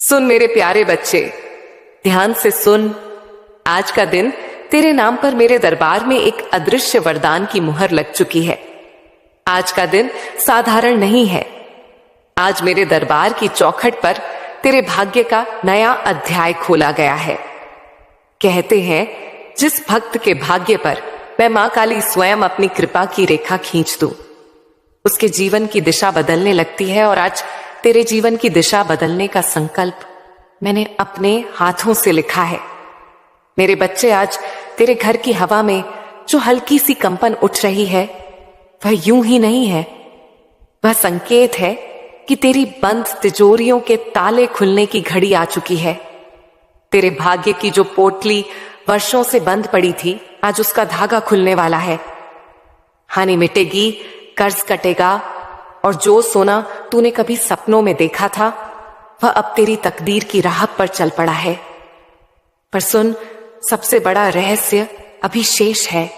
सुन मेरे प्यारे बच्चे, ध्यान से सुन। आज का दिन तेरे नाम पर मेरे दरबार में एक अदृश्य वरदान की मुहर लग चुकी है। आज का दिन साधारण नहीं है। आज मेरे दरबार की चौखट पर तेरे भाग्य का नया अध्याय खोला गया है। कहते हैं, जिस भक्त के भाग्य पर मैं मां काली स्वयं अपनी कृपा की रेखा खींच दूं, उसके जीवन की दिशा बदलने लगती है। और आज तेरे जीवन की दिशा बदलने का संकल्प मैंने अपने हाथों से लिखा है। मेरे बच्चे, आज तेरे घर की हवा में जो हल्की सी कंपन उठ रही है, वह यूं ही नहीं है। वह संकेत है कि तेरी बंद तिजोरियों के ताले खुलने की घड़ी आ चुकी है। तेरे भाग्य की जो पोटली वर्षों से बंद पड़ी थी, आज उसका धागा खुलने वाला है। हानि मिटेगी, कर्ज कटेगा, और जो सोना तूने कभी सपनों में देखा था, वह अब तेरी तकदीर की राह पर चल पड़ा है। पर सुन, सबसे बड़ा रहस्य अभी शेष है।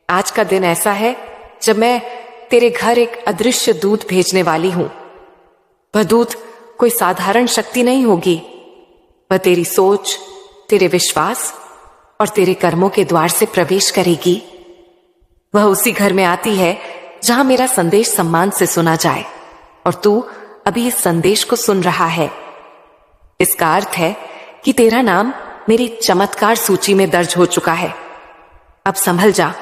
आज का दिन ऐसा है जब मैं तेरे घर एक अदृश्य दूत भेजने वाली हूं। वह दूत कोई साधारण शक्ति नहीं होगी। वह तेरी सोच, तेरे विश्वास और तेरे कर्मों के द्वार से प्रवेश करेगी। वह उसी घर में आती है जहां मेरा संदेश सम्मान से सुना जाए, और तू अभी इस संदेश को सुन रहा है। इसका अर्थ है कि तेरा नाम मेरी चमत्कार सूची में दर्ज हो चुका है। अब संभल जा,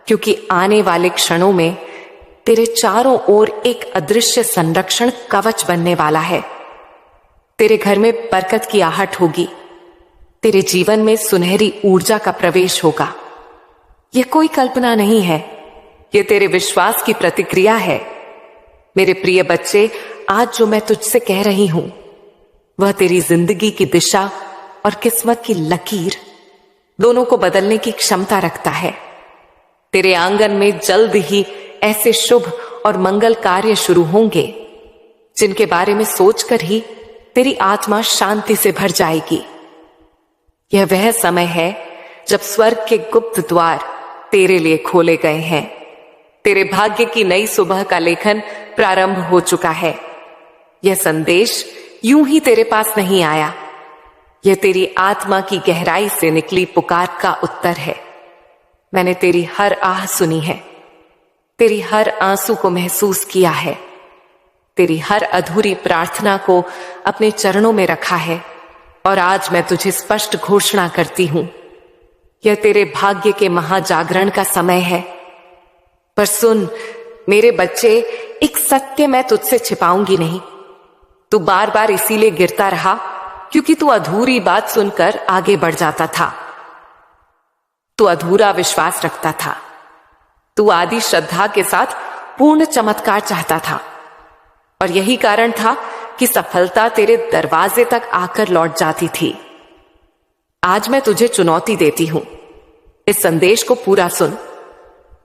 क्योंकि आने वाले क्षणों में तेरे चारों ओर एक अदृश्य संरक्षण कवच बनने वाला है। तेरे घर में बरकत की आहट होगी। तेरे जीवन में सुनहरी ऊर्जा का प्रवेश होगा। यह कोई कल्पना नहीं है, यह तेरे विश्वास की प्रतिक्रिया है। मेरे प्रिय बच्चे, आज जो मैं तुझसे कह रही हूं, वह तेरी जिंदगी की दिशा और किस्मत की लकीर दोनों को बदलने की क्षमता रखता है। तेरे आंगन में जल्द ही ऐसे शुभ और मंगल कार्य शुरू होंगे जिनके बारे में सोचकर ही तेरी आत्मा शांति से भर जाएगी। यह वह समय है जब स्वर्ग के गुप्त द्वार तेरे लिए खोले गए हैं। तेरे भाग्य की नई सुबह का लेखन प्रारंभ हो चुका है। यह संदेश यूं ही तेरे पास नहीं आया। यह तेरी आत्मा की गहराई से निकली पुकार का उत्तर है। मैंने तेरी हर आह सुनी है, तेरी हर आंसू को महसूस किया है, तेरी हर अधूरी प्रार्थना को अपने चरणों में रखा है। और आज मैं तुझे स्पष्ट घोषणा करती हूं, यह तेरे भाग्य के महाजागरण का समय है। पर सुन मेरे बच्चे, एक सत्य मैं तुझसे छिपाऊंगी नहीं। तू बार बार इसीलिए गिरता रहा क्योंकि तू अधूरी बात सुनकर आगे बढ़ जाता था। तू अधूरा विश्वास रखता था। तू आदि श्रद्धा के साथ पूर्ण चमत्कार चाहता था, और यही कारण था कि सफलता तेरे दरवाजे तक आकर लौट जाती थी। आज मैं तुझे चुनौती देती हूं। इस संदेश को पूरा सुन,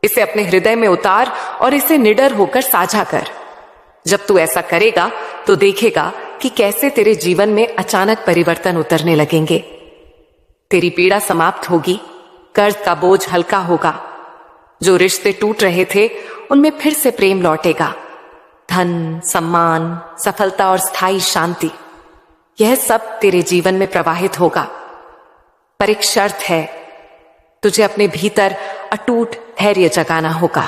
इसे अपने हृदय में उतार और इसे निडर होकर साझा कर। जब तू ऐसा करेगा तो देखेगा कि कैसे तेरे जीवन में अचानक परिवर्तन उतरने लगेंगे। तेरी पीड़ा समाप्त होगी, कर्ज का बोझ हल्का होगा, जो रिश्ते टूट रहे थे उनमें फिर से प्रेम लौटेगा। धन, सम्मान, सफलता और स्थायी शांति, यह सब तेरे जीवन में प्रवाहित होगा। पर एक शर्त है, तुझे अपने भीतर अटूट धैर्य जगाना होगा।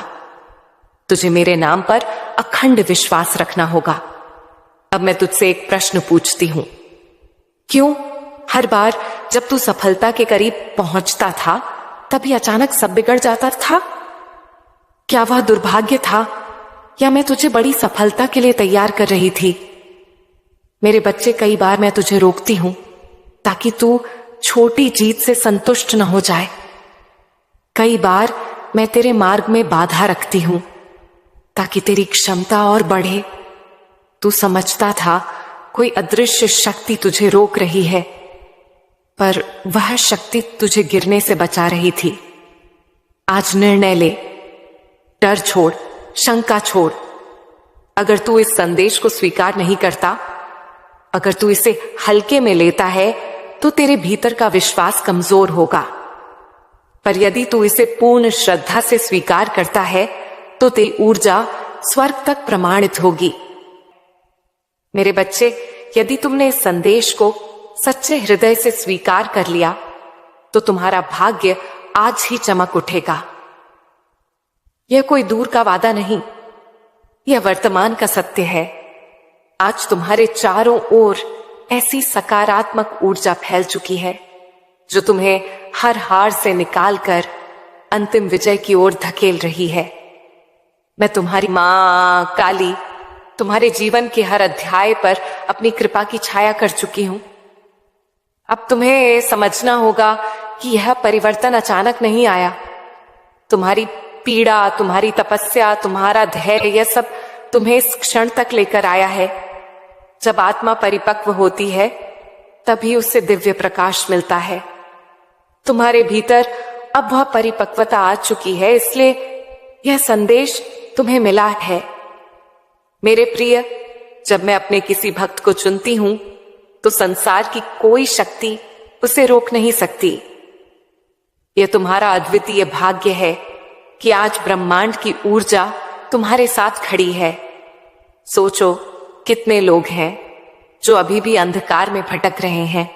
तुझे मेरे नाम पर अखंड विश्वास रखना होगा। अब मैं तुझसे एक प्रश्न पूछती हूं, क्यों हर बार जब तू सफलता के करीब पहुंचता था तभी अचानक सब बिगड़ जाता था? क्या वह दुर्भाग्य था, या मैं तुझे बड़ी सफलता के लिए तैयार कर रही थी? मेरे बच्चे, कई बार मैं तुझे रोकती हूं ताकि तू छोटी जीत से संतुष्ट न हो जाए। कई बार मैं तेरे मार्ग में बाधा रखती हूं ताकि तेरी क्षमता और बढ़े। तू समझता था कोई अदृश्य शक्ति तुझे रोक रही है, पर वह शक्ति तुझे गिरने से बचा रही थी। आज निर्णय ले, डर छोड़, शंका छोड़। अगर तू इस संदेश को स्वीकार नहीं करता, अगर तू इसे हल्के में लेता है, तो तेरे भीतर का विश्वास कमजोर होगा। पर यदि तू इसे पूर्ण श्रद्धा से स्वीकार करता है, तो तेरी ऊर्जा स्वर्ग तक प्रमाणित होगी। मेरे बच्चे, यदि तुमने इस संदेश को सच्चे हृदय से स्वीकार कर लिया तो तुम्हारा भाग्य आज ही चमक उठेगा। यह कोई दूर का वादा नहीं, यह वर्तमान का सत्य है। आज तुम्हारे चारों ओर ऐसी सकारात्मक ऊर्जा फैल चुकी है जो तुम्हें हर हार से निकालकर अंतिम विजय की ओर धकेल रही है। मैं तुम्हारी मां काली तुम्हारे जीवन के हर अध्याय पर अपनी कृपा की छाया कर चुकी हूं। अब तुम्हें समझना होगा कि यह परिवर्तन अचानक नहीं आया। तुम्हारी पीड़ा, तुम्हारी तपस्या, तुम्हारा धैर्य, यह सब तुम्हें इस क्षण तक लेकर आया है। जब आत्मा परिपक्व होती है तभी उससे दिव्य प्रकाश मिलता है। तुम्हारे भीतर अब वह परिपक्वता आ चुकी है, इसलिए यह संदेश तुम्हें मिला है। मेरे प्रिय, जब मैं अपने किसी भक्त को चुनती हूं तो संसार की कोई शक्ति उसे रोक नहीं सकती। यह तुम्हारा अद्वितीय भाग्य है कि आज ब्रह्मांड की ऊर्जा तुम्हारे साथ खड़ी है। सोचो, कितने लोग हैं जो अभी भी अंधकार में भटक रहे हैं,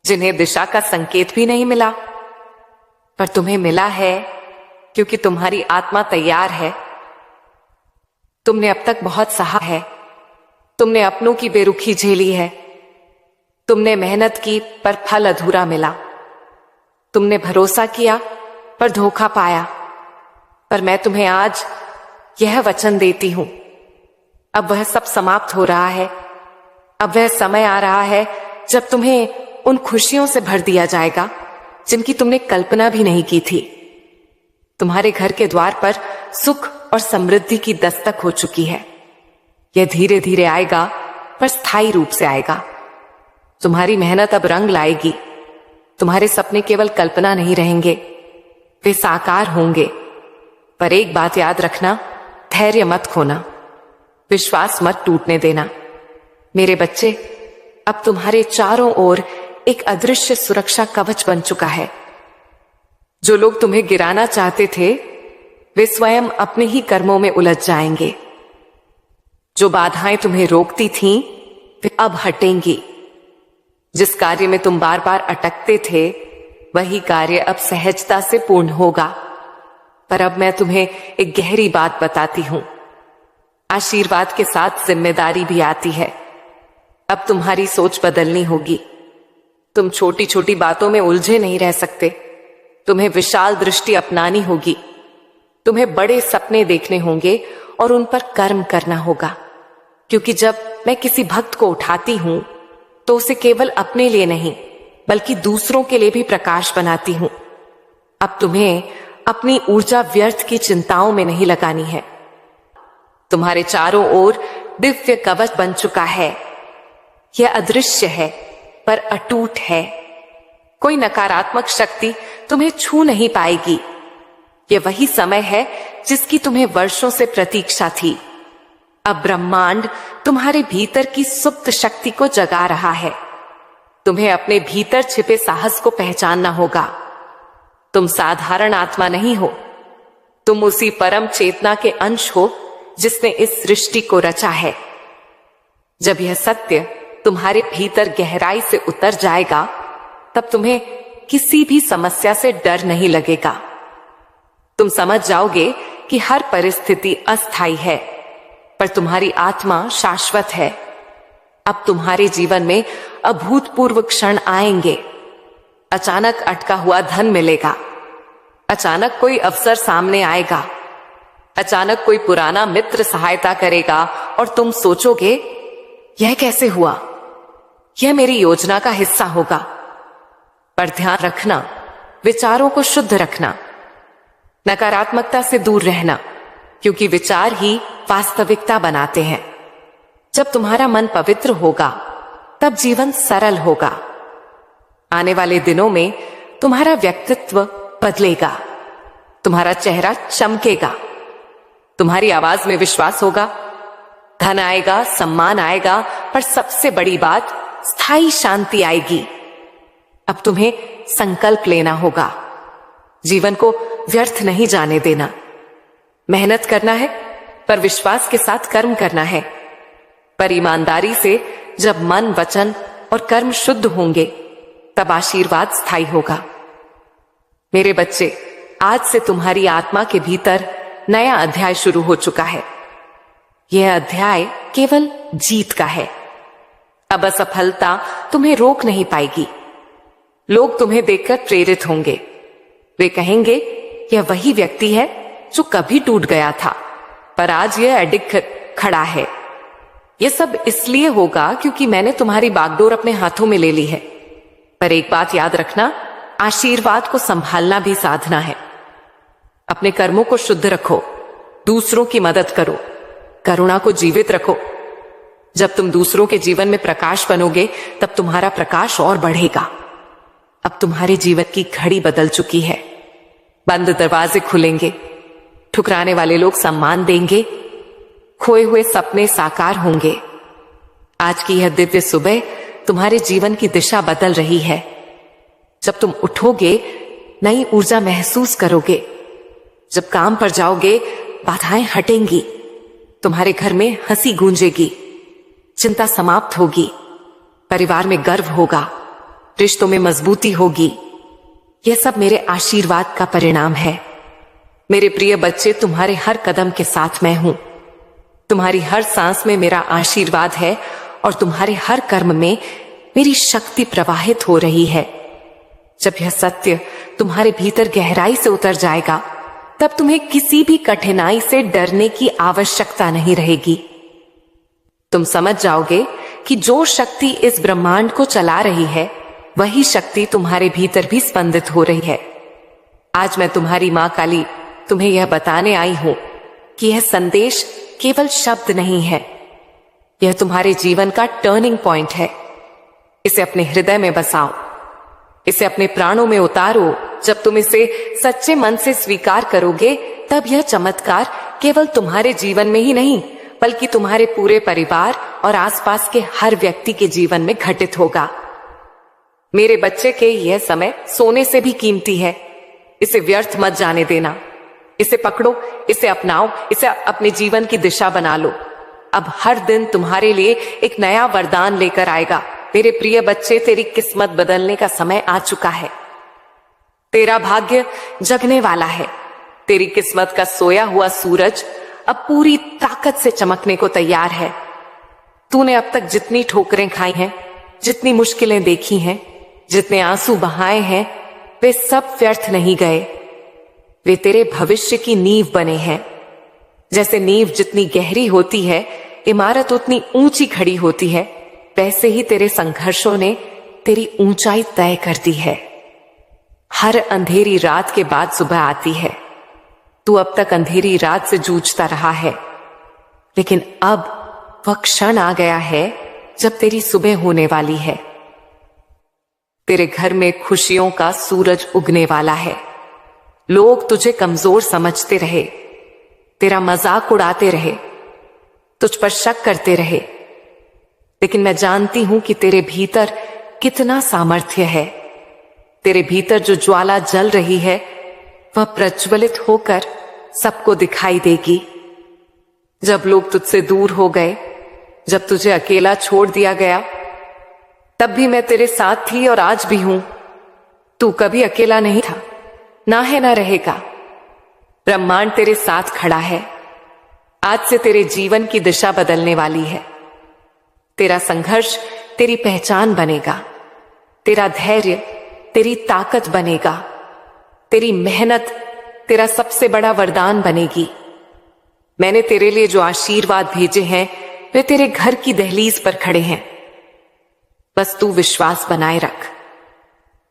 जिन्हें दिशा का संकेत भी नहीं मिला, पर तुम्हें मिला है क्योंकि तुम्हारी आत्मा तैयार है। तुमने अब तक बहुत सहा है, तुमने अपनों की बेरुखी झेली है, तुमने मेहनत की पर फल अधूरा मिला, तुमने भरोसा किया पर धोखा पाया। पर मैं तुम्हें आज यह वचन देती हूं, अब वह सब समाप्त हो रहा है। अब वह समय आ रहा है जब तुम्हें उन खुशियों से भर दिया जाएगा जिनकी तुमने कल्पना भी नहीं की थी। तुम्हारे घर के द्वार पर सुख और समृद्धि की दस्तक हो चुकी है। यह धीरे धीरे आएगा पर स्थायी रूप से आएगा। तुम्हारी मेहनत अब रंग लाएगी। तुम्हारे सपने केवल कल्पना नहीं रहेंगे, वे साकार होंगे। पर एक बात याद रखना, धैर्य मत खोना, विश्वास मत टूटने देना। मेरे बच्चे, अब तुम्हारे चारों ओर एक अदृश्य सुरक्षा कवच बन चुका है। जो लोग तुम्हें गिराना चाहते थे वे स्वयं अपने ही कर्मों में उलझ जाएंगे। जो बाधाएं तुम्हें रोकती थीं वे अब हटेंगी। जिस कार्य में तुम बार बार अटकते थे वही कार्य अब सहजता से पूर्ण होगा। पर अब मैं तुम्हें एक गहरी बात बताती हूं। आशीर्वाद के साथ जिम्मेदारी भी आती है। अब तुम्हारी सोच बदलनी होगी। तुम छोटी छोटी बातों में उलझे नहीं रह सकते। तुम्हें विशाल दृष्टि अपनानी होगी। तुम्हें बड़े सपने देखने होंगे और उन पर कर्म करना होगा। क्योंकि जब मैं किसी भक्त को उठाती हूं तो उसे केवल अपने लिए नहीं बल्कि दूसरों के लिए भी प्रकाश बनाती हूं। अब तुम्हें अपनी ऊर्जा व्यर्थ की चिंताओं में नहीं लगानी है। तुम्हारे चारों ओर दिव्य कवच बन चुका है। यह अदृश्य है पर अटूट है। कोई नकारात्मक शक्ति तुम्हें छू नहीं पाएगी। यह वही समय है जिसकी तुम्हें वर्षों से प्रतीक्षा थी। अब ब्रह्मांड तुम्हारे भीतर की सुप्त शक्ति को जगा रहा है। तुम्हें अपने भीतर छिपे साहस को पहचानना होगा। तुम साधारण आत्मा नहीं हो, तुम उसी परम चेतना के अंश हो जिसने इस सृष्टि को रचा है। जब यह सत्य तुम्हारे भीतर गहराई से उतर जाएगा तब तुम्हें किसी भी समस्या से डर नहीं लगेगा। तुम समझ जाओगे कि हर परिस्थिति अस्थायी है पर तुम्हारी आत्मा शाश्वत है। अब तुम्हारे जीवन में अभूतपूर्व क्षण आएंगे। अचानक अटका हुआ धन मिलेगा, अचानक कोई अवसर सामने आएगा, अचानक कोई पुराना मित्र सहायता करेगा और तुम सोचोगे यह कैसे हुआ, यह मेरी योजना का हिस्सा होगा। पर ध्यान रखना, विचारों को शुद्ध रखना, नकारात्मकता से दूर रहना, क्योंकि विचार ही वास्तविकता बनाते हैं। जब तुम्हारा मन पवित्र होगा तब जीवन सरल होगा। आने वाले दिनों में तुम्हारा व्यक्तित्व बदलेगा, तुम्हारा चेहरा चमकेगा, तुम्हारी आवाज में विश्वास होगा, धन आएगा, सम्मान आएगा, पर सबसे बड़ी बात स्थायी शांति आएगी। अब तुम्हें संकल्प लेना होगा, जीवन को व्यर्थ नहीं जाने देना। मेहनत करना है पर विश्वास के साथ कर्म करना है, पर ईमानदारी से जब मन, वचन और कर्म शुद्ध होंगे, तब आशीर्वाद स्थायी होगा। मेरे बच्चे, आज से तुम्हारी आत्मा के भीतर नया अध्याय शुरू हो चुका है। यह अध्याय केवल जीत का है। अब असफलता तुम्हें रोक नहीं पाएगी। लोग तुम्हें देखकर प्रेरित होंगे। वे कहेंगे, यह वही व्यक्ति है जो कभी टूट गया था, पर आज यह अडिग खड़ा है। यह सब इसलिए होगा क्योंकि मैंने तुम्हारी बागडोर अपने हाथों में ले ली है। पर एक बात याद रखना, आशीर्वाद को संभालना भी साधना है। अपने कर्मों को शुद्ध रखो, दूसरों की मदद करो, करुणा को जीवित रखो। जब तुम दूसरों के जीवन में प्रकाश बनोगे, तब तुम्हारा प्रकाश और बढ़ेगा। अब तुम्हारे जीवन की घड़ी बदल चुकी है। बंद दरवाजे खुलेंगे, ठुकराने वाले लोग सम्मान देंगे, खोए हुए सपने साकार होंगे। आज की यह दिव्य सुबह तुम्हारे जीवन की दिशा बदल रही है। जब तुम उठोगे, नई ऊर्जा महसूस करोगे। जब काम पर जाओगे, बाधाएं हटेंगी। तुम्हारे घर में हंसी गूंजेगी, चिंता समाप्त होगी, परिवार में गर्व होगा, रिश्तों में मजबूती होगी। यह सब मेरे आशीर्वाद का परिणाम है। मेरे प्रिय बच्चे, तुम्हारे हर कदम के साथ मैं हूं। तुम्हारी हर सांस में मेरा आशीर्वाद है और तुम्हारे हर कर्म में मेरी शक्ति प्रवाहित हो रही है। जब यह सत्य तुम्हारे भीतर गहराई से उतर जाएगा, तब तुम्हें किसी भी कठिनाई से डरने की आवश्यकता नहीं रहेगी। तुम समझ जाओगे कि जो शक्ति इस ब्रह्मांड को चला रही है, वही शक्ति तुम्हारे भीतर भी स्पंदित हो रही है। आज मैं तुम्हारी मां काली तुम्हें यह बताने आई हूं कि यह संदेश केवल शब्द नहीं है, यह तुम्हारे जीवन का टर्निंग पॉइंट है। इसे अपने हृदय में बसाओ, इसे अपने प्राणों में उतारो। जब तुम इसे सच्चे मन से स्वीकार करोगे, तब यह चमत्कार केवल तुम्हारे जीवन में ही नहीं, बल्कि तुम्हारे पूरे परिवार और आसपास के हर व्यक्ति के जीवन में घटित होगा। मेरे बच्चे के यह समय सोने से भी कीमती है। इसे व्यर्थ मत जाने देना। इसे पकड़ो, इसे अपनाओ, इसे अपने जीवन की दिशा बना लो। अब हर दिन तुम्हारे लिए एक नया वरदान लेकर आएगा। मेरे प्रिय बच्चे, तेरी किस्मत बदलने का समय आ चुका है। तेरा भाग्य जगने वाला है। तेरी किस्मत का सोया हुआ सूरज अब पूरी ताकत से चमकने को तैयार है। तूने अब तक जितनी ठोकरें खाई हैं, जितनी मुश्किलें देखी हैं, जितने आंसू बहाए हैं, वे सब व्यर्थ नहीं गए। वे तेरे भविष्य की नींव बने हैं। जैसे नींव जितनी गहरी होती है, इमारत उतनी ऊंची खड़ी होती है, वैसे ही तेरे संघर्षों ने तेरी ऊंचाई तय कर दी है। हर अंधेरी रात के बाद सुबह आती है। तू अब तक अंधेरी रात से जूझता रहा है, लेकिन अब वह क्षण आ गया है जब तेरी सुबह होने वाली है। तेरे घर में खुशियों का सूरज उगने वाला है। लोग तुझे कमजोर समझते रहे, तेरा मजाक उड़ाते रहे, तुझ पर शक करते रहे, लेकिन मैं जानती हूं कि तेरे भीतर कितना सामर्थ्य है। तेरे भीतर जो ज्वाला जल रही है, वह प्रज्वलित होकर सबको दिखाई देगी। जब लोग तुझसे दूर हो गए, जब तुझे अकेला छोड़ दिया गया, तब भी मैं तेरे साथ थी और आज भी हूं। तू कभी अकेला नहीं था, ना है ना रहेगा। ब्रह्मांड तेरे साथ खड़ा है। आज से तेरे जीवन की दिशा बदलने वाली है। तेरा संघर्ष तेरी पहचान बनेगा। तेरा धैर्य तेरी ताकत बनेगा। तेरी मेहनत तेरा सबसे बड़ा वरदान बनेगी। मैंने तेरे लिए जो आशीर्वाद भेजे हैं, वे तेरे घर की दहलीज पर खड़े हैं। बस तू विश्वास बनाए रख।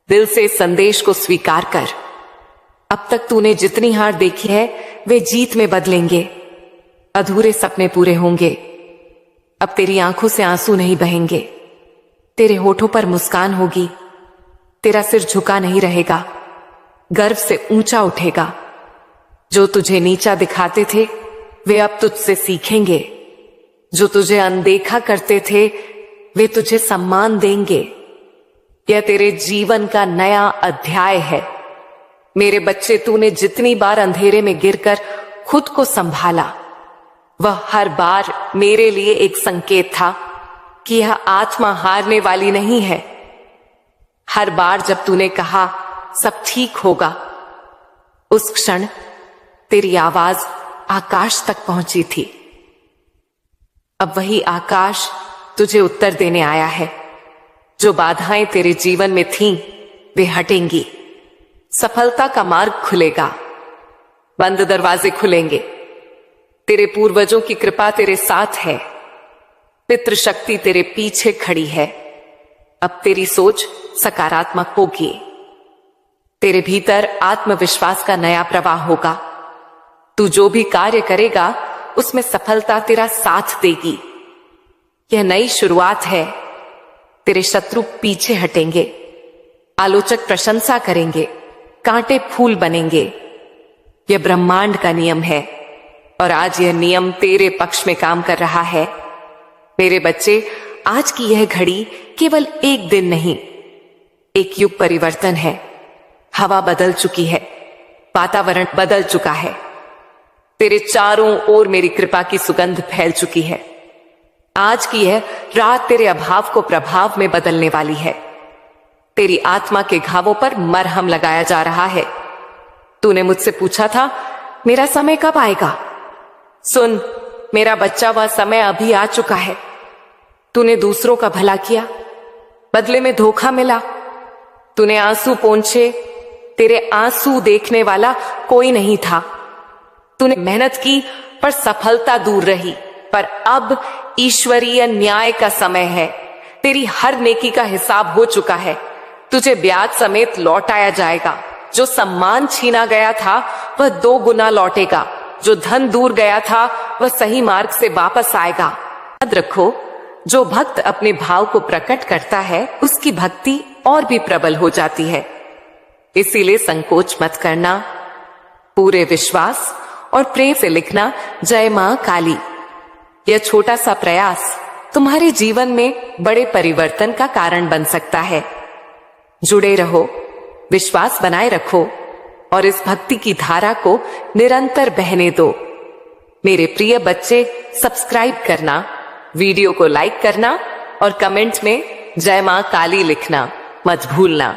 दिल से इस संदेश को स्वीकार कर। अब तक तूने जितनी हार देखी है, वे जीत में बदलेंगे। अधूरे सपने पूरे होंगे। अब तेरी आंखों से आंसू नहीं बहेंगे। तेरे होठों पर मुस्कान होगी। तेरा सिर झुका नहीं रहेगा, गर्व से ऊंचा उठेगा। जो तुझे नीचा दिखाते थे, वे अब तुझसे सीखेंगे। जो तुझे अनदेखा करते थे, वे तुझे सम्मान देंगे। यह तेरे जीवन का नया अध्याय है। मेरे बच्चे, तूने जितनी बार अंधेरे में गिरकर खुद को संभाला, वह हर बार मेरे लिए एक संकेत था कि यह आत्मा हारने वाली नहीं है। हर बार जब तूने कहा सब ठीक होगा, उस क्षण तेरी आवाज आकाश तक पहुंची थी। अब वही आकाश तुझे उत्तर देने आया है। जो बाधाएं तेरे जीवन में थीं, वे हटेंगी। सफलता का मार्ग खुलेगा, बंद दरवाजे खुलेंगे। तेरे पूर्वजों की कृपा तेरे साथ है, पितृशक्ति तेरे पीछे खड़ी है। अब तेरी सोच सकारात्मक होगी। तेरे भीतर आत्मविश्वास का नया प्रवाह होगा। तू जो भी कार्य करेगा उसमें सफलता तेरा साथ देगी। यह नई शुरुआत है। तेरे शत्रु पीछे हटेंगे, आलोचक प्रशंसा करेंगे, कांटे फूल बनेंगे। यह ब्रह्मांड का नियम है और आज यह नियम तेरे पक्ष में काम कर रहा है। मेरे बच्चे, आज की यह घड़ी केवल एक दिन नहीं, एक युग परिवर्तन है। हवा बदल चुकी है, वातावरण बदल चुका है। तेरे चारों ओर मेरी कृपा की सुगंध फैल चुकी है। आज की यह रात तेरे अभाव को प्रभाव में बदलने वाली है। तेरी आत्मा के घावों पर मरहम लगाया जा रहा है। तूने मुझसे पूछा था मेरा समय कब आएगा? सुन मेरा बच्चा, वह समय अभी आ चुका है। तूने दूसरों का भला किया, बदले में धोखा मिला। तूने आंसू पोंछे, तेरे आंसू देखने वाला कोई नहीं था। तूने मेहनत की पर सफलता दूर रही। पर अब ईश्वरीय न्याय का समय है। तेरी हर नेकी का हिसाब हो चुका है। तुझे ब्याज समेत लौटाया जाएगा। जो सम्मान छीना गया था वह 2 गुना लौटेगा। जो धन दूर गया था वह सही मार्ग से वापस आएगा। याद रखो, जो भक्त अपने भाव को प्रकट करता है उसकी भक्ति और भी प्रबल हो जाती है। इसीलिए संकोच मत करना। पूरे विश्वास और प्रेम से लिखना जय मां काली। यह छोटा सा प्रयास तुम्हारे जीवन में बड़े परिवर्तन का कारण बन सकता है। जुड़े रहो, विश्वास बनाए रखो और इस भक्ति की धारा को निरंतर बहने दो। मेरे प्रिय बच्चे, सब्सक्राइब करना, वीडियो को लाइक करना और कमेंट में जय मां काली लिखना मत भूलना।